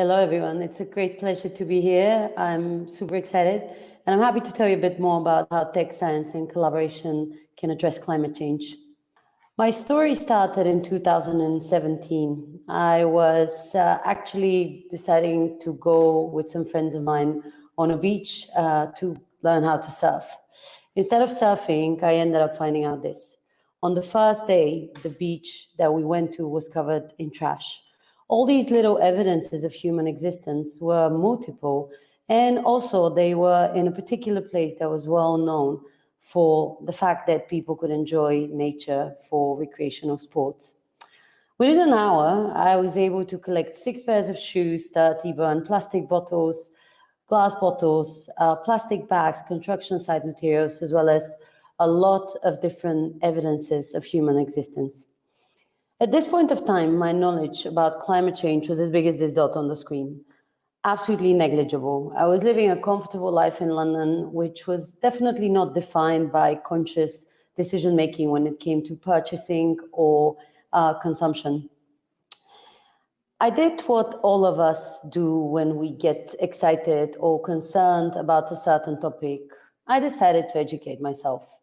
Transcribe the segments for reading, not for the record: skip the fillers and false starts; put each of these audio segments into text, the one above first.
Hello, everyone. It's a great pleasure to be here. I'm super excited, and I'm happy to tell you a bit more about how tech science and collaboration can address climate change. My story started in 2017. I was actually deciding to go with some friends of mine on a beach to learn how to surf. Instead of surfing, I ended up finding out this. On the first day, the beach that we went to was covered in trash. All these little evidences of human existence were multiple, and also they were in a particular place that was well known for the fact that people could enjoy nature for recreational sports. Within an hour, I was able to collect 6 pairs of shoes, 30 burned plastic bottles, glass bottles, plastic bags, construction site materials, as well as a lot of different evidences of human existence. At this point of time, my knowledge about climate change was as big as this dot on the screen. Absolutely negligible. I was living a comfortable life in London, which was definitely not defined by conscious decision-making when it came to purchasing or consumption. I did what all of us do when we get excited or concerned about a certain topic. I decided to educate myself.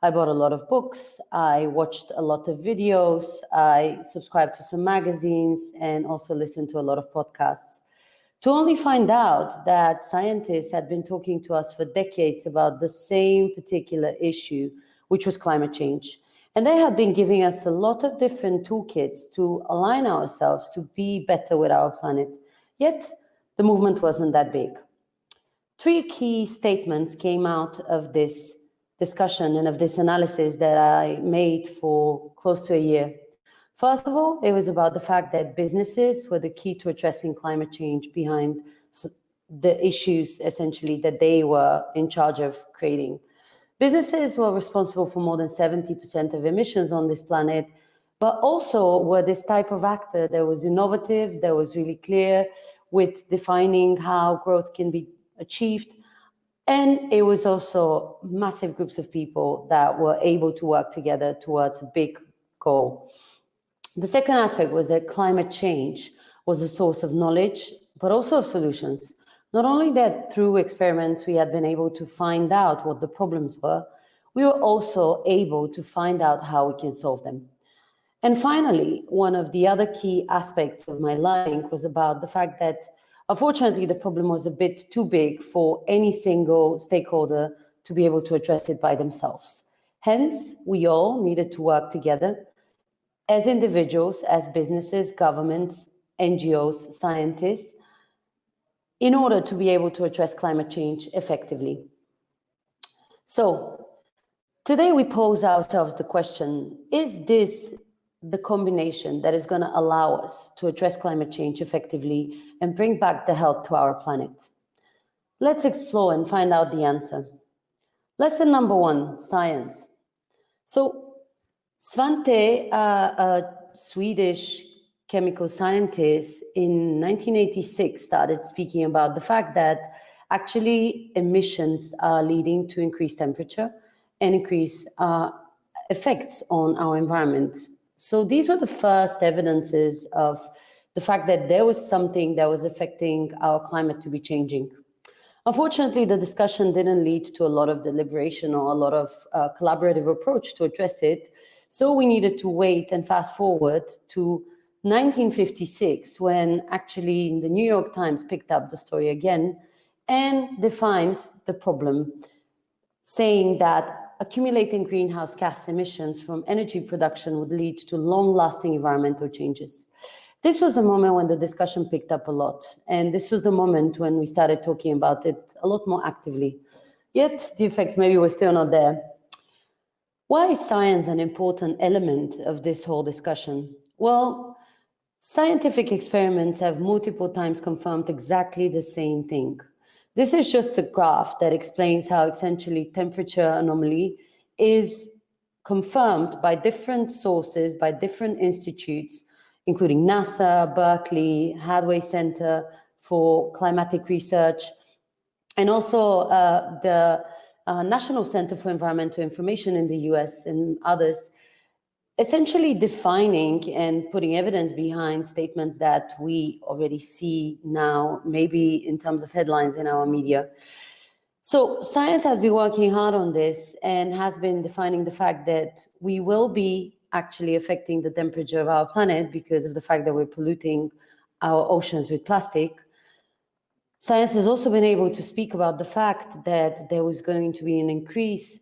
I bought a lot of books, I watched a lot of videos, I subscribed to some magazines, and also listened to a lot of podcasts, to only find out that scientists had been talking to us for decades about the same particular issue, which was climate change. And they had been giving us a lot of different toolkits to align ourselves to be better with our planet. Yet, the movement wasn't that big. 3 key statements came out of this discussion and of this analysis that I made for close to a year. First of all, it was about the fact that businesses were the key to addressing climate change behind the issues, essentially, that they were in charge of creating. Businesses were responsible for more than 70% of emissions on this planet, but also were this type of actor that was innovative, that was really clear with defining how growth can be achieved. And it was also massive groups of people that were able to work together towards a big goal. The second aspect was that climate change was a source of knowledge, but also of solutions. Not only that through experiments we had been able to find out what the problems were, we were also able to find out how we can solve them. And finally, one of the other key aspects of my learning was about the fact that unfortunately, the problem was a bit too big for any single stakeholder to be able to address it by themselves. Hence, we all needed to work together as individuals, as businesses, governments, NGOs, scientists, in order to be able to address climate change effectively. So, today we pose ourselves the question, is this the combination that is going to allow us to address climate change effectively and bring back the health to our planet? Let's explore and find out the answer. Lesson number 1, science. So Svante, a Swedish chemical scientist, in 1986 started speaking about the fact that actually emissions are leading to increased temperature and increased effects on our environment. So these were the first evidences of the fact that there was something that was affecting our climate to be changing. Unfortunately, the discussion didn't lead to a lot of deliberation or a lot of collaborative approach to address it. So we needed to wait and fast forward to 1956, when actually the New York Times picked up the story again and defined the problem, saying that accumulating greenhouse gas emissions from energy production would lead to long-lasting environmental changes. This was the moment when the discussion picked up a lot, and this was the moment when we started talking about it a lot more actively. Yet the effects maybe were still not there. Why is science an important element of this whole discussion? Well, scientific experiments have multiple times confirmed exactly the same thing. This is just a graph that explains how essentially temperature anomaly is confirmed by different sources, by different institutes, including NASA, Berkeley, Hadway Center for Climatic Research, and also the National Center for Environmental Information in the US and others. essentially defining and putting evidence behind statements that we already see now, maybe in terms of headlines in our media. So science has been working hard on this and has been defining the fact that we will be actually affecting the temperature of our planet because of the fact that we're polluting our oceans with plastic. Science has also been able to speak about the fact that there was going to be an increase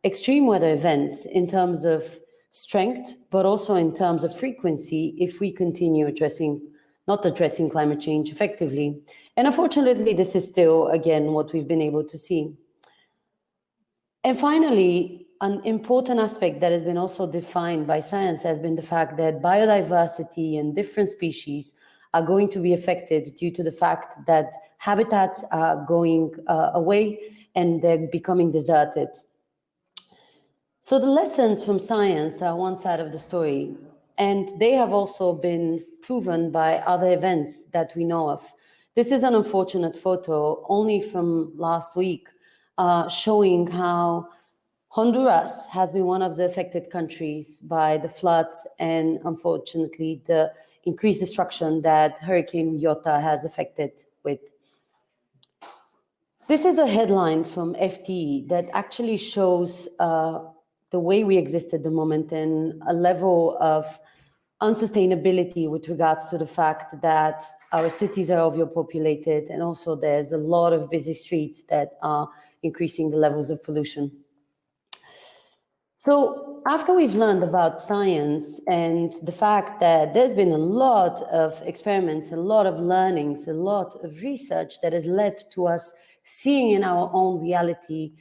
extreme weather events in terms of strength, but also in terms of frequency if we continue not addressing climate change effectively. And unfortunately, this is still, again, what we've been able to see. And finally, an important aspect that has been also defined by science has been the fact that biodiversity and different species are going to be affected due to the fact that habitats are going away and they're becoming deserted. So the lessons from science are one side of the story, and they have also been proven by other events that we know of. This is an unfortunate photo only from last week, showing how Honduras has been one of the affected countries by the floods and, unfortunately, the increased destruction that Hurricane Iota has affected with. This is a headline from FT that actually shows the way we exist at the moment and a level of unsustainability with regards to the fact that our cities are overpopulated, and also there's a lot of busy streets that are increasing the levels of pollution. So after we've learned about science and the fact that there's been a lot of experiments, a lot of learnings, a lot of research that has led to us seeing in our own reality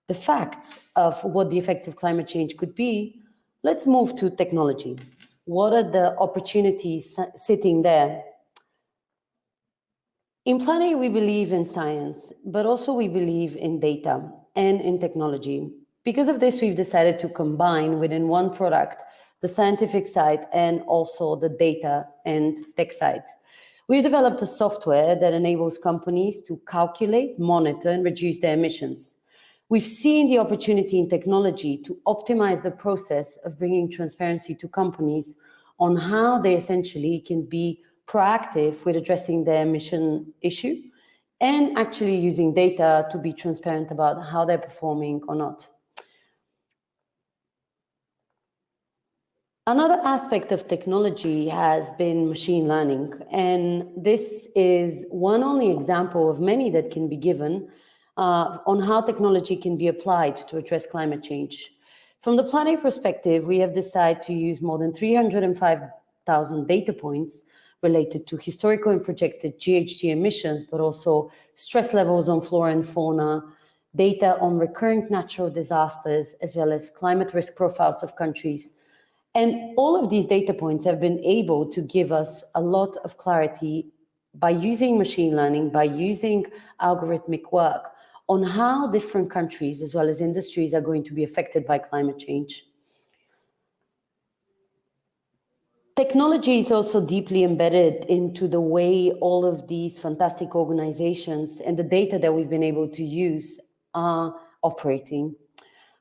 the facts of what the effects of climate change could be, let's move to technology. What are the opportunities sitting there? In PlanA, we believe in science, but also we believe in data and in technology. Because of this, we've decided to combine within one product the scientific side and also the data and tech side. We've developed a software that enables companies to calculate, monitor, and reduce their emissions. We've seen the opportunity in technology to optimize the process of bringing transparency to companies on how they essentially can be proactive with addressing their emission issue and actually using data to be transparent about how they're performing or not. Another aspect of technology has been machine learning, and this is one only example of many that can be given on how technology can be applied to address climate change. From the PlanA perspective, we have decided to use more than 305,000 data points related to historical and projected GHG emissions, but also stress levels on flora and fauna, data on recurrent natural disasters, as well as climate risk profiles of countries. And all of these data points have been able to give us a lot of clarity by using machine learning, by using algorithmic work on how different countries as well as industries are going to be affected by climate change. Technology is also deeply embedded into the way all of these fantastic organizations and the data that we've been able to use are operating.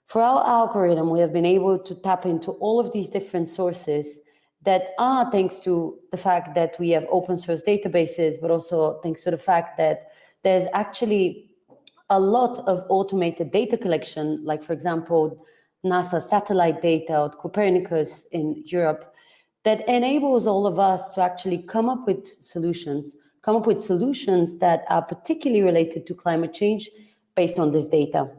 For our algorithm, we have been able to tap into all of these different sources that are thanks to the fact that we have open source databases, but also thanks to the fact that there's actually a lot of automated data collection, like, for example, NASA satellite data or Copernicus in Europe, that enables all of us to actually come up with solutions that are particularly related to climate change based on this data.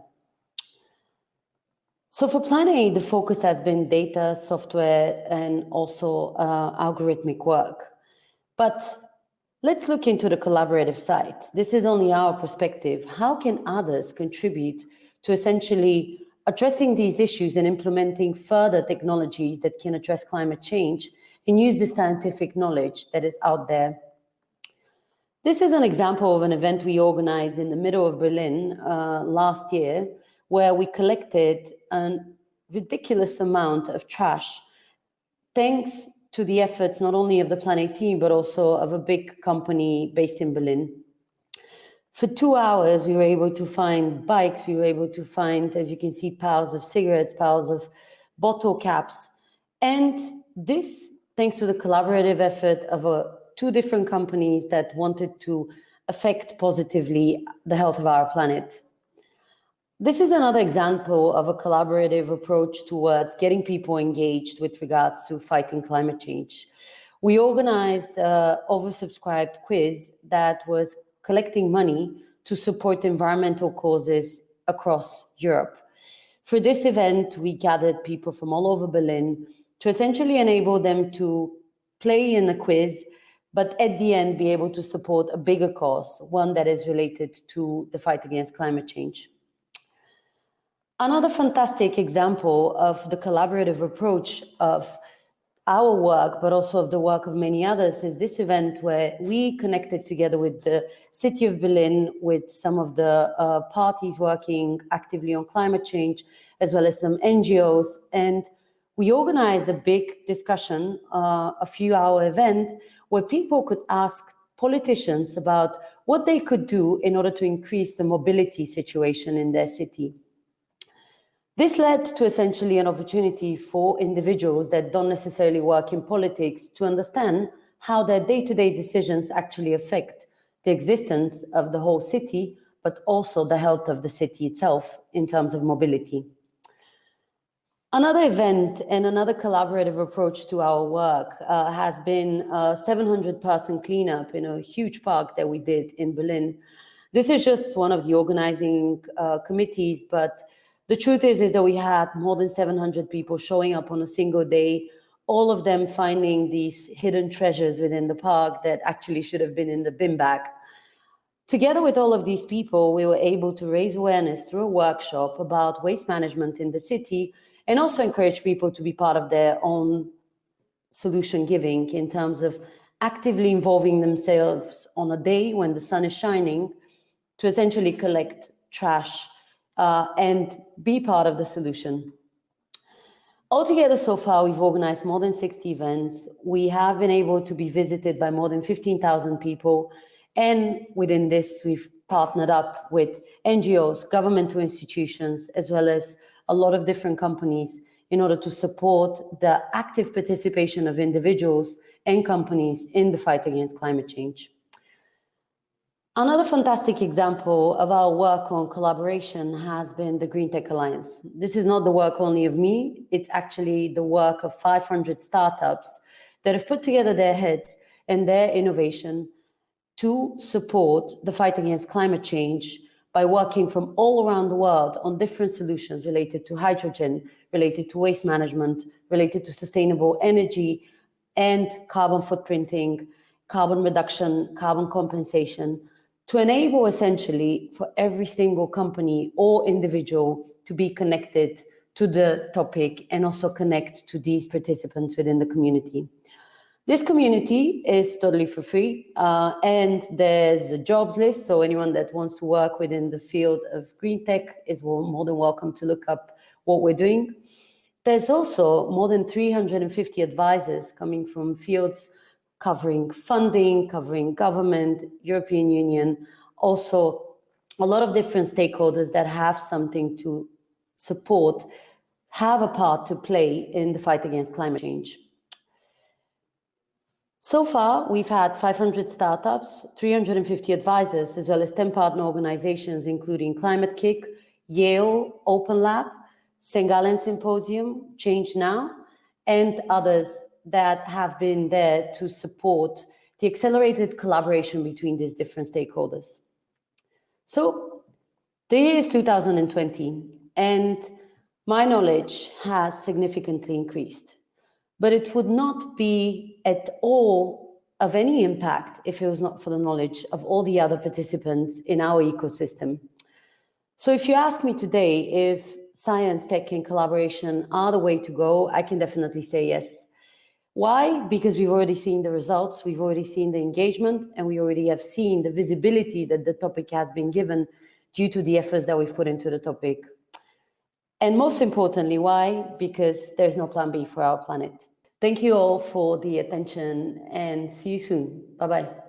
So for PlanA, the focus has been data, software, and also algorithmic work. But let's look into the collaborative side. This is only our perspective. How can others contribute to essentially addressing these issues and implementing further technologies that can address climate change and use the scientific knowledge that is out there? This is an example of an event we organized in the middle of Berlin last year, where we collected a ridiculous amount of trash, thanks to the efforts not only of the PlanA team, but also of a big company based in Berlin. For 2 hours, we were able to find bikes, we were able to find, as you can see, piles of cigarettes, piles of bottle caps. And this, thanks to the collaborative effort of two different companies that wanted to affect positively the health of our planet. This is another example of a collaborative approach towards getting people engaged with regards to fighting climate change. We organized an oversubscribed quiz that was collecting money to support environmental causes across Europe. For this event, we gathered people from all over Berlin to essentially enable them to play in a quiz, but at the end be able to support a bigger cause, one that is related to the fight against climate change. Another fantastic example of the collaborative approach of our work, but also of the work of many others, is this event where we connected together with the city of Berlin, with some of the parties working actively on climate change, as well as some NGOs. And we organized a big discussion, a few-hour event, where people could ask politicians about what they could do in order to increase the mobility situation in their city. This led to essentially an opportunity for individuals that don't necessarily work in politics to understand how their day-to-day decisions actually affect the existence of the whole city, but also the health of the city itself in terms of mobility. Another event and another collaborative approach to our work has been a 700-person cleanup in a huge park that we did in Berlin. This is just one of the organizing committees, but the truth is that we had more than 700 people showing up on a single day, all of them finding these hidden treasures within the park that actually should have been in the bin bag. Together with all of these people, we were able to raise awareness through a workshop about waste management in the city, and also encourage people to be part of their own solution giving in terms of actively involving themselves on a day when the sun is shining to essentially collect trash and be part of the solution. Altogether, so far, we've organized more than 60 events. We have been able to be visited by more than 15,000 people. And within this, we've partnered up with NGOs, governmental institutions, as well as a lot of different companies in order to support the active participation of individuals and companies in the fight against climate change. Another fantastic example of our work on collaboration has been the Green Tech Alliance. This is not the work only of me, it's actually the work of 500 startups that have put together their heads and their innovation to support the fight against climate change by working from all around the world on different solutions related to hydrogen, related to waste management, related to sustainable energy and carbon footprinting, carbon reduction, carbon compensation, to enable essentially for every single company or individual to be connected to the topic and also connect to these participants within the community. This community is totally for free and there's a jobs list, so anyone that wants to work within the field of green tech is more than welcome to look up what we're doing. There's also more than 350 advisors coming from fields covering funding, covering government, European Union, also a lot of different stakeholders that have something to support, have a part to play in the fight against climate change. So far, we've had 500 startups, 350 advisors, as well as 10 partner organizations, including Climate Kick, Yale, Open Lab, St. Gallen Symposium, Change Now, and others that have been there to support the accelerated collaboration between these different stakeholders. So the year is 2020, and my knowledge has significantly increased, but it would not be at all of any impact if it was not for the knowledge of all the other participants in our ecosystem. So if you ask me today if science, tech, and collaboration are the way to go, I can definitely say yes. Why? Because we've already seen the results, we've already seen the engagement, and we already have seen the visibility that the topic has been given due to the efforts that we've put into the topic. And most importantly, why? Because there's no plan B for our planet. Thank you all for the attention and see you soon. Bye-bye.